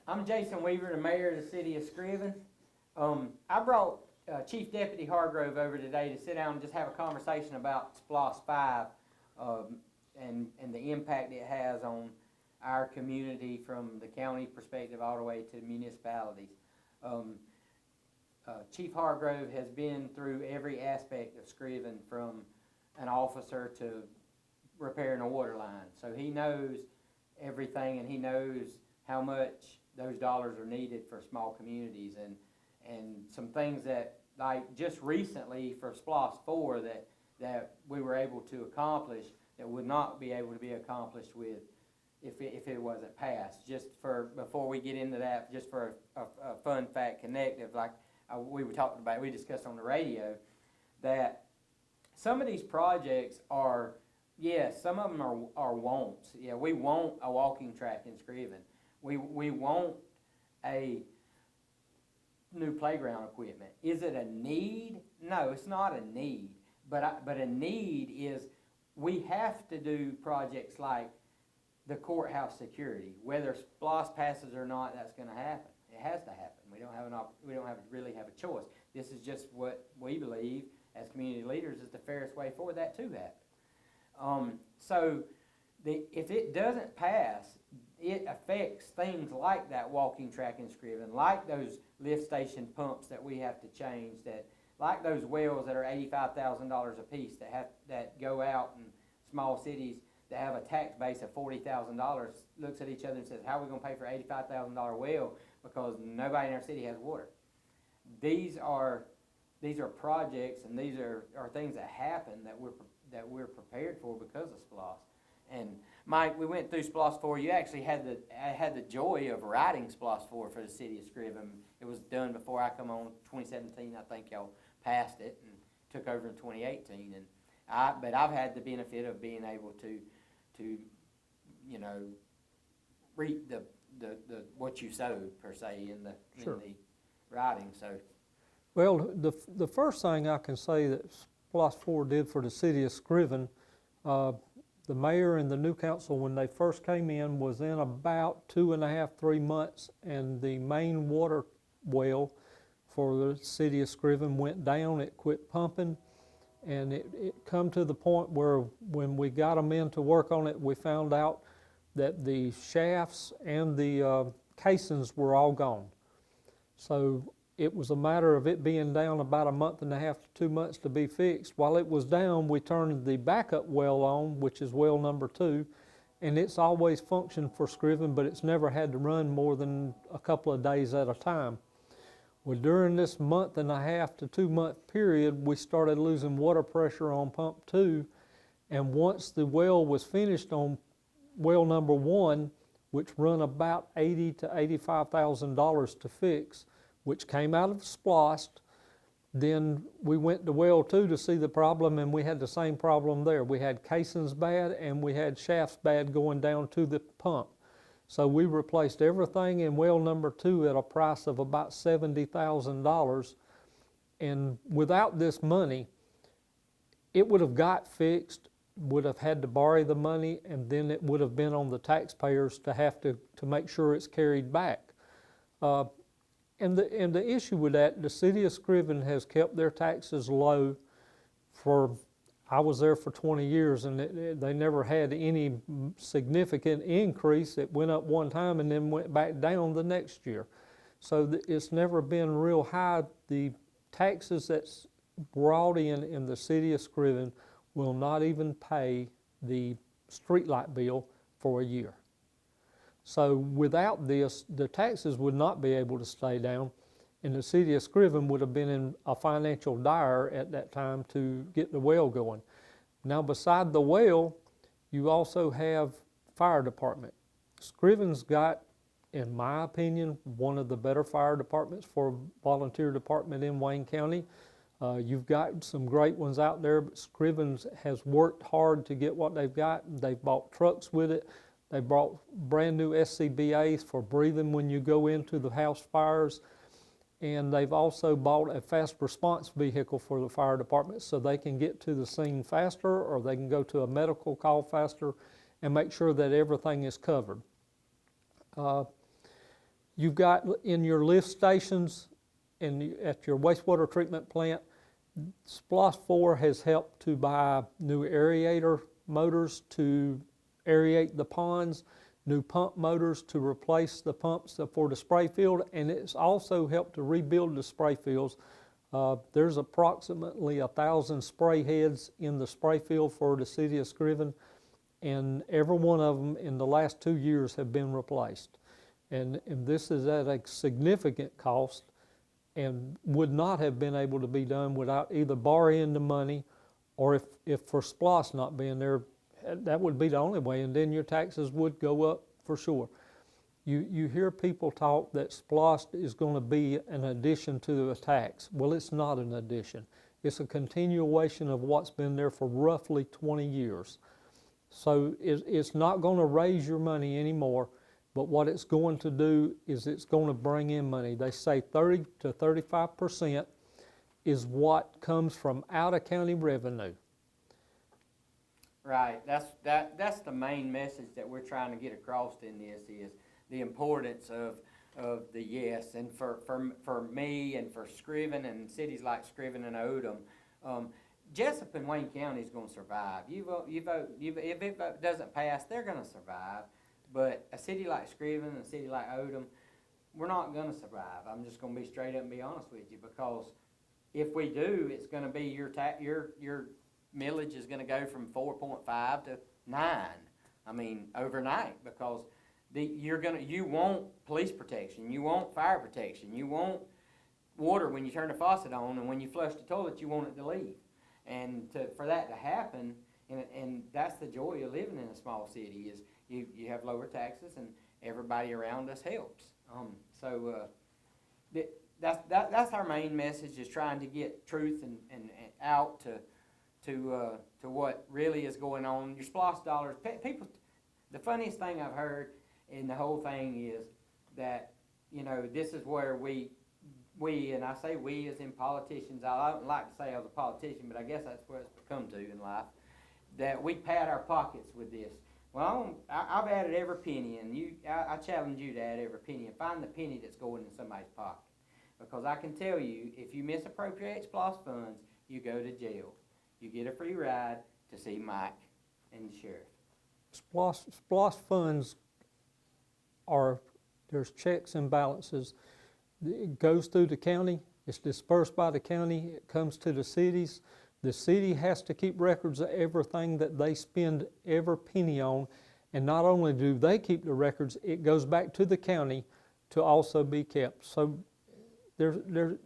I'm Jason Weaver, the mayor of the city of Screven. I brought Chief Deputy Hargrove over today to sit down and just have a conversation about SPLOST 5 and the impact it has on our community from the county perspective all the way to municipalities. Chief Hargrove has been through every aspect of Screven, from an officer to repairing a water line. So he knows everything, and he knows how much those dollars are needed for small communities, and some things that, like just recently for SPLOST 4 that we were able to accomplish that would not be able to be accomplished with if it wasn't passed. Just for, before we get into that, just for a fun fact connective, like we were talking about, we discussed on the radio, that some of these projects are, yes, some of them are wants. Yeah, we want a walking track in Screven. We want a new playground equipment. Is it a need? No, it's not a need. But a need is, we have to do projects like the courthouse security. Whether SPLOST passes or not, that's going to happen. It has to happen. We don't really have a choice. This is just what we believe as community leaders is the fairest way for that to happen. If it doesn't pass, it affects things like that walking track in Screven, like those lift station pumps that we have to change, that like those wells that are $85,000 a piece that go out in small cities that have a tax base of $40,000, looks at each other and says, how are we going to pay for $85,000 well because nobody in our city has water? These are projects, and these are things that happen that we're prepared for because of SPLOST. And Mike, we went through SPLOST 4. You actually had the joy of writing SPLOST 4 for the city of Screven. It was done before I come on 2017. I think y'all passed it and took over in 2018. But I've had the benefit of being able to reap the what you sowed, per se, in the writing. So, well, the first thing I can say that SPLOST 4 did for the city of Screven, the mayor and the new council, when they first came in, was in about 2.5, 3 months, and the main water well for the city of Screven went down. It quit pumping, and it come to the point where when we got them in to work on it, we found out that the shafts and the casings were all gone. So it was a matter of it being down about 1.5 to 2 months to be fixed. While it was down, we turned the backup well on, which is well number 2, and it's always functioned for Screven, but it's never had to run more than a couple of days at a time. Well, during this 1.5 to 2 month period, we started losing water pressure on pump 2, and once the well was finished on well number 1, which run about $80,000 to $85,000 to fix, which came out of SPLOST, then we went to well 2 to see the problem, and we had the same problem there. We had casings bad, and we had shafts bad going down to the pump. So we replaced everything in well number 2 at a price of about $70,000, and without this money, it would have got fixed, would have had to borrow the money, and then it would have been on the taxpayers to have to make sure it's carried back. And the issue with that, the city of Screven has kept their taxes low for, I was there for 20 years, and they never had any significant increase. It went up one time and then went back down the next year. So it's never been real high. The taxes that's brought in the city of Screven will not even pay the streetlight bill for a year. So without this, the taxes would not be able to stay down, and the city of Screven would have been in a financial dire at that time to get the well going. Now, beside the well, you also have fire department. Screven's got, in my opinion, one of the better fire departments for a volunteer department in Wayne County. You've got some great ones out there, but Screven has worked hard to get what they've got. They've bought trucks with it. They brought brand new SCBAs for breathing when you go into the house fires. And they've also bought a fast response vehicle for the fire department so they can get to the scene faster, or they can go to a medical call faster and make sure that everything is covered. You've got in your lift stations and at your wastewater treatment plant, SPLOST 4 has helped to buy new aerator motors to aerate the ponds, new pump motors to replace the pumps for the spray field, and it's also helped to rebuild the spray fields. There's approximately 1,000 spray heads in the spray field for the city of Screven, and every one of them in the last 2 years have been replaced. And this is at a significant cost and would not have been able to be done without either borrowing the money or if for SPLOST not being there, that would be the only way, and then your taxes would go up for sure. You hear people talk that SPLOST is going to be an addition to a tax. Well, it's not an addition. It's a continuation of what's been there for roughly 20 years. So it's not going to raise your money anymore, but what it's going to do is it's going to bring in money. They say 30 to 35% is what comes from out-of-county revenue. Right, that's the main message that we're trying to get across in this is the importance of the yes, and for me and for Screven and cities like Screven and Odom, Jessup and Wayne County is going to survive. If it doesn't pass, they're going to survive. But a city like Screven and a city like Odom, we're not going to survive. I'm just going to be straight up and be honest with you, because if we do, it's going to be your millage is going to go from 4.5 to 9. I mean, overnight, because you want police protection, you want fire protection, you want water when you turn the faucet on, and when you flush the toilet, you want it to leave. And for that to happen, and that's the joy of living in a small city is you have lower taxes and everybody around us helps. That's our main message, is trying to get truth and out to what really is going on. Your SPLOST dollars, people. The funniest thing I've heard in the whole thing is that, this is where we, and I say we as in politicians, I don't like to say I was a politician, but I guess that's what it's come to in life, that we pad our pockets with this. Well, I've added every penny, and I challenge you to add every penny and find the penny that's going in somebody's pocket. Because I can tell you, if you misappropriate SPLOST funds, you go to jail. You get a free ride to see Mike and the sheriff. SPLOST funds there's checks and balances. It goes through the county, it's dispersed by the county, it comes to the cities. The city has to keep records of everything that they spend every penny on, and not only do they keep the records, it goes back to the county to also be kept. So I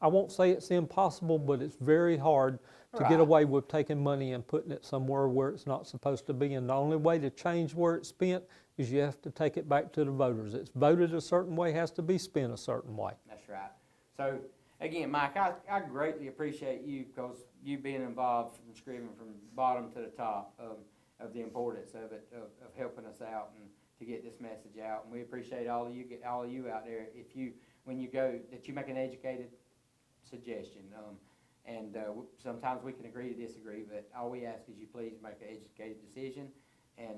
won't say it's impossible, but it's very hard to get away with taking money and putting it somewhere where it's not supposed to be. And the only way to change where it's spent is you have to take it back to the voters. It's voted a certain way, has to be spent a certain way. That's right. So again, Mike, I greatly appreciate you, because you being involved from Screven from bottom to the top of the importance of it, of helping us out and to get this message out. And we appreciate all of you out there. When you go, that you make an educated suggestion. Sometimes we can agree to disagree, but all we ask is you please make an educated decision